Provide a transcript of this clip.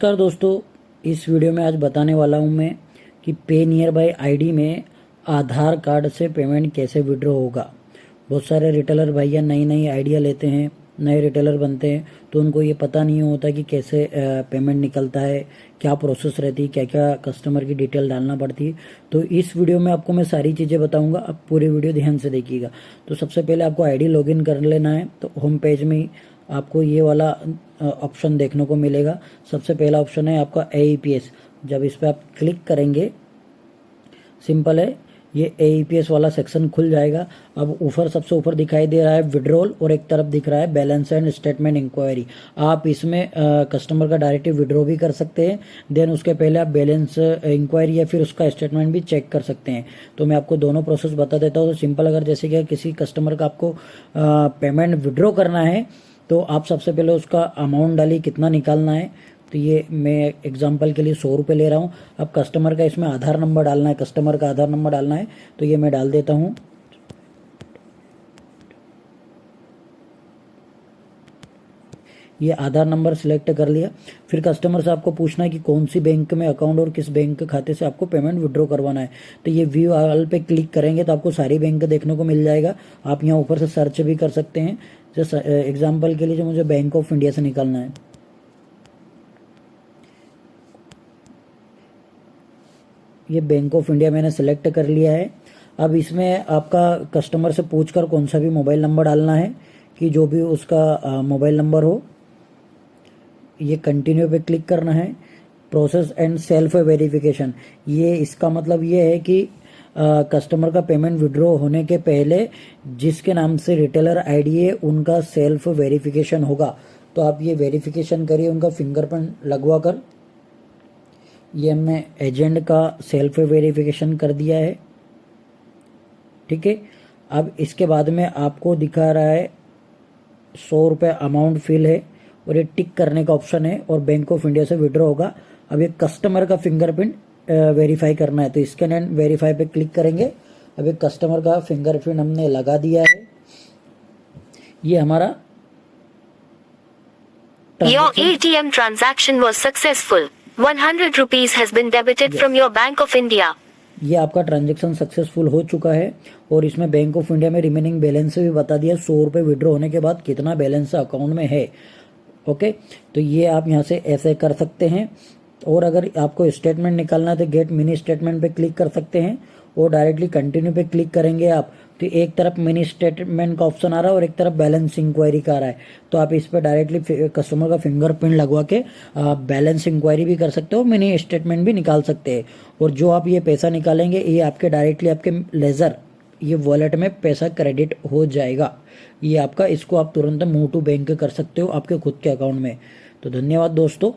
नमस्कार दोस्तों, इस वीडियो में आज बताने वाला हूं मैं कि पे नियर बाय आईडी में आधार कार्ड से पेमेंट कैसे विड्रॉ होगा। बहुत सारे रिटेलर भैया नई नई आइडिया लेते हैं, नए रिटेलर बनते हैं तो उनको ये पता नहीं होता कि कैसे पेमेंट निकलता है, क्या प्रोसेस रहती है, क्या क्या कस्टमर की डिटेल डालना पड़ती है। तो इस वीडियो में आपको मैं सारी चीज़ें बताऊंगा, आप पूरी वीडियो ध्यान से देखिएगा। तो सबसे पहले आपको आईडी लॉगिन कर लेना है। तो होम पेज में ही आपको ये वाला ऑप्शन देखने को मिलेगा। सबसे पहला ऑप्शन है आपका AEPS। जब इस पर आप क्लिक करेंगे, सिंपल है, ये AEPS वाला सेक्शन खुल जाएगा। अब ऊपर सबसे ऊपर दिखाई दे रहा है विड्रॉल और एक तरफ दिख रहा है बैलेंस एंड स्टेटमेंट इंक्वायरी। आप इसमें कस्टमर का डायरेक्टली विड्रॉ भी कर सकते हैं, देन उसके पहले आप बैलेंस इंक्वायरी या फिर उसका स्टेटमेंट भी चेक कर सकते हैं। तो मैं आपको दोनों प्रोसेस बता देता हूँ। तो सिंपल, अगर जैसे कि किसी कस्टमर का आपको पेमेंट विड्रॉ करना है तो आप सबसे पहले उसका अमाउंट डालिए, कितना निकालना है। तो ये मैं एग्जांपल के लिए 100 रुपये ले रहा हूँ। अब कस्टमर का इसमें आधार नंबर डालना है, कस्टमर का आधार नंबर डालना है, तो ये मैं डाल देता हूँ। ये आधार नंबर सिलेक्ट कर लिया। फिर कस्टमर से आपको पूछना है कि कौन सी बैंक में अकाउंट और किस बैंक के खाते से आपको पेमेंट विड्रॉ करवाना है। तो ये व्यू ऑल पे क्लिक करेंगे तो आपको सारी बैंक देखने को मिल जाएगा। आप यहाँ ऊपर से सर्च भी कर सकते हैं। जैसे एग्जाम्पल के लिए जो मुझे बैंक ऑफ इंडिया से निकालना है, ये बैंक ऑफ इंडिया मैंने सेलेक्ट कर लिया है। अब इसमें आपका कस्टमर से पूछकर कौन सा भी मोबाइल नंबर डालना है, कि जो भी उसका मोबाइल नंबर हो। ये कंटिन्यू पे क्लिक करना है। प्रोसेस एंड सेल्फ वेरिफिकेशन, ये इसका मतलब ये है कि कस्टमर का पेमेंट विड्रॉ होने के पहले जिसके नाम से रिटेलर आईडी है उनका सेल्फ वेरिफिकेशन होगा। तो आप ये वेरिफिकेशन करिए उनका फिंगरप्रिंट लगवा कर। ये हमने एजेंट का सेल्फ वेरिफिकेशन कर दिया है, ठीक है। अब इसके बाद में आपको दिखा रहा है 100 रुपये अमाउंट फिल है और ये टिक करने का ऑप्शन है और बैंक ऑफ इंडिया से विड्रॉ होगा। अब ये कस्टमर का फिंगरप्रिंट वेरीफाई करना है, तो स्कैन एंड वेरीफाई पे क्लिक करेंगे। अब एक कस्टमर का फिंगरप्रिंट हमने लगा दिया है। ये हमारा Your ATM transaction was successful. 100 rupees has been debited from your Bank of India. ये आपका ट्रांजेक्शन सक्सेसफुल हो चुका है और इसमें बैंक ऑफ इंडिया में रिमेनिंग बैलेंस भी बता दिया। 100 रुपये विड्रॉ होने के बाद कितना बैलेंस अकाउंट में है। ओके, तो ये आप यहाँ से ऐसे कर सकते हैं। और अगर आपको स्टेटमेंट निकालना है तो गेट मिनी स्टेटमेंट पे क्लिक कर सकते हैं और डायरेक्टली कंटिन्यू पे क्लिक करेंगे आप, तो एक तरफ मिनी स्टेटमेंट का ऑप्शन आ रहा है और एक तरफ बैलेंस इंक्वायरी का आ रहा है। तो आप इस पर डायरेक्टली कस्टमर का फिंगरप्रिंट लगवा के बैलेंस इंक्वायरी भी कर सकते हो, मिनी स्टेटमेंट भी निकाल सकते हैं। और जो आप ये पैसा निकालेंगे ये आपके डायरेक्टली आपके लेजर ये वॉलेट में पैसा क्रेडिट हो जाएगा। ये आपका, इसको आप तुरंत मूव टू बैंक कर सकते हो आपके खुद के अकाउंट में। तो धन्यवाद दोस्तों।